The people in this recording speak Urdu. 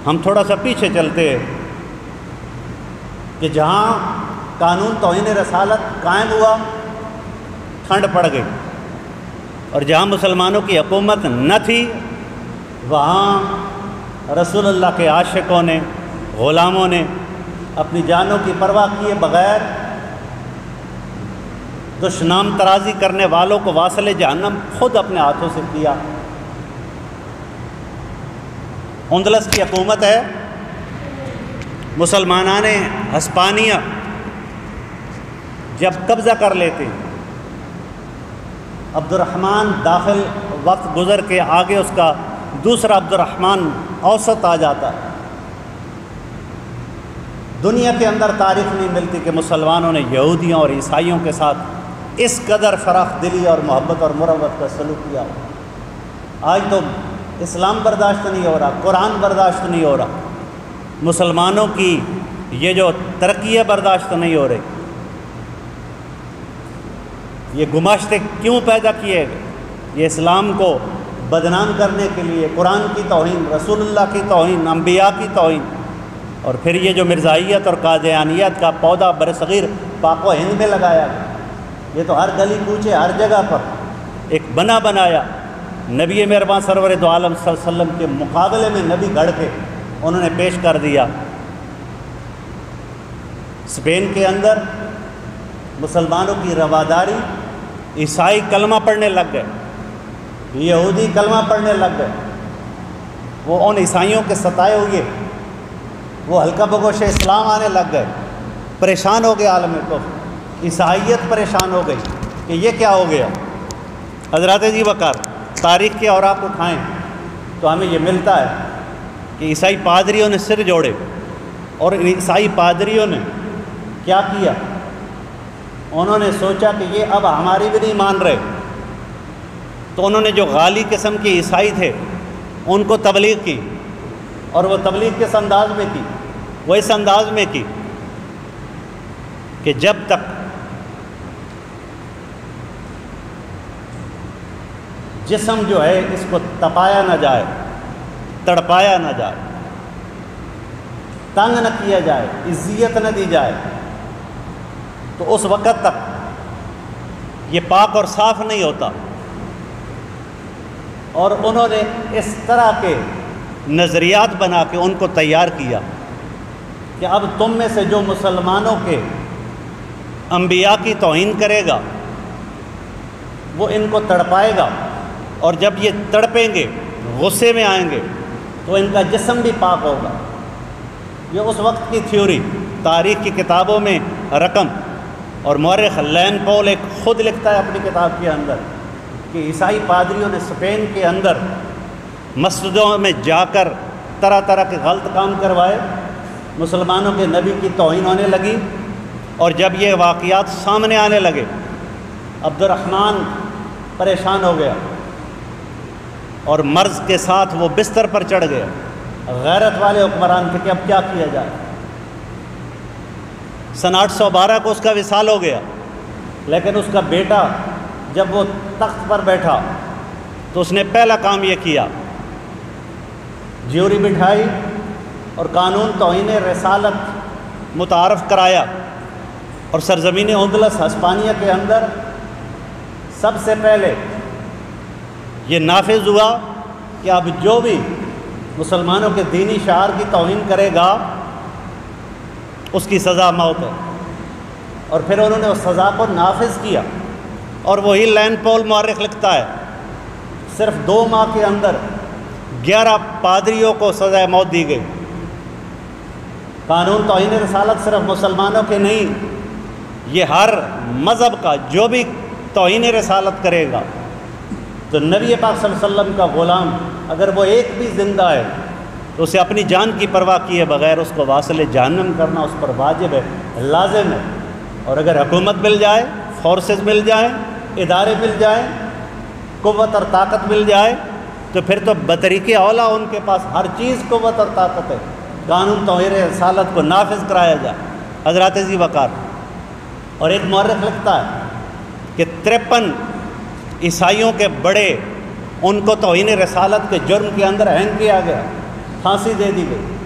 ہم تھوڑا سا پیچھے چلتے ہیں کہ جہاں قانون توہین رسالت قائم ہوا ٹھنڈ پڑ گئی، اور جہاں مسلمانوں کی حکومت نہ تھی وہاں رسول اللہ کے عاشقوں نے، غلاموں نے اپنی جانوں کی پرواہ کیے بغیر دشنام ترازی کرنے والوں کو واصل جہنم خود اپنے ہاتھوں سے کیا۔ اندلس کی حکومت ہے، مسلمانان ہسپانیہ جب قبضہ کر لیتے، عبد الرحمن داخل وقت گزر کے آگے اس کا دوسرا عبد الرحمن اوسط آ جاتا ہے۔ دنیا کے اندر تاریخ نہیں ملتی کہ مسلمانوں نے یہودیوں اور عیسائیوں کے ساتھ اس قدر فراخ دلی اور محبت اور مروت کا سلوک کیا۔ آج تو اسلام برداشت نہیں ہو رہا، قرآن برداشت نہیں ہو رہا، مسلمانوں کی یہ جو ترقی ہے برداشت نہیں ہو رہی۔ یہ گماشتے کیوں پیدا کیے گئے؟ یہ اسلام کو بدنام کرنے کے لیے، قرآن کی توہین، رسول اللہ کی توہین، انبیاء کی توہین، اور پھر یہ جو مرزائیت اور قادیانیت کا پودا برصغیر پاک و ہند میں لگایا گیا، یہ تو ہر گلی کوچے ہر جگہ پر ایک بنا بنایا نبی مہربان سرور دو عالم صلی اللہ علیہ وسلم کے مقابلے میں نبی گڑھ کے انہوں نے پیش کر دیا۔ اسپین کے اندر مسلمانوں کی رواداری، عیسائی کلمہ پڑھنے لگ گئے، یہودی کلمہ پڑھنے لگ گئے، وہ ان عیسائیوں کے ستائے ہوئے وہ ہلکا بگوش اسلام آنے لگ گئے، پریشان ہو گئے عالم کفر، عیسائیت پریشان ہو گئی کہ یہ کیا ہو گیا۔ حضرات جی وقار تاریخ کے اوراق اٹھائیں تو ہمیں یہ ملتا ہے کہ عیسائی پادریوں نے سر جوڑے، اور عیسائی پادریوں نے کیا کیا، انہوں نے سوچا کہ یہ اب ہماری بھی نہیں مان رہے، تو انہوں نے جو غالی قسم کے عیسائی تھے ان کو تبلیغ کی، اور وہ تبلیغ کس انداز میں کی؟ وہ اس انداز میں کی کہ جب تک جسم جو ہے اس کو تپایا نہ جائے، تڑپایا نہ جائے، تنگ نہ کیا جائے، اذیت نہ دی جائے، تو اس وقت تک یہ پاک اور صاف نہیں ہوتا۔ اور انہوں نے اس طرح کے نظریات بنا کے ان کو تیار کیا کہ اب تم میں سے جو مسلمانوں کے انبیاء کی توہین کرے گا وہ ان کو تڑپائے گا، اور جب یہ تڑپیں گے، غصے میں آئیں گے، تو ان کا جسم بھی پاک ہوگا۔ یہ اس وقت کی تھیوری، تاریخ کی کتابوں میں رقم، اور مورخ لین پول ایک خود لکھتا ہے اپنی کتاب کے اندر کہ عیسائی پادریوں نے اسپین کے اندر مسجدوں میں جا کر طرح طرح کے غلط کام کروائے، مسلمانوں کے نبی کی توہین ہونے لگی، اور جب یہ واقعات سامنے آنے لگے عبد الرحمن پریشان ہو گیا، اور مرض کے ساتھ وہ بستر پر چڑھ گیا۔ غیرت والے حکمران تھے کہ اب کیا کیا جائے۔ سن 812 کو اس کا وصال ہو گیا، لیکن اس کا بیٹا جب وہ تخت پر بیٹھا تو اس نے پہلا کام یہ کیا، جیوری بٹھائی اور قانون توہین رسالت متعارف کرایا، اور سرزمین اندلس ہسپانیہ کے اندر سب سے پہلے یہ نافذ ہوا کہ اب جو بھی مسلمانوں کے دینی شعار کی توہین کرے گا اس کی سزا موت ہے، اور پھر انہوں نے اس سزا کو نافذ کیا۔ اور وہی لین پول مورخ لکھتا ہے صرف 2 ماہ کے اندر 11 پادریوں کو سزا موت دی گئی۔ قانون توہین رسالت صرف مسلمانوں کے نہیں، یہ ہر مذہب کا جو بھی توہین رسالت کرے گا، تو نبی پاک صلی اللہ علیہ وسلم کا غلام اگر وہ ایک بھی زندہ ہے تو اسے اپنی جان کی پرواہ کیے بغیر اس کو واصل جہنم کرنا اس پر واجب ہے، لازم ہے۔ اور اگر حکومت مل جائے، فورسز مل جائیں، ادارے مل جائیں، قوت اور طاقت مل جائے، تو پھر تو بطریق اولا ان کے پاس ہر چیز قوت اور طاقت ہے، قانون توہین رسالت کو نافذ کرایا جائے۔ حضرات ذی وقار اور ایک مورخ لکھتا ہے کہ 53 عیسائیوں کے بڑے ان کو توہین رسالت کے جرم کے اندر ہینگ کیا گیا، پھانسی دے دی گئی۔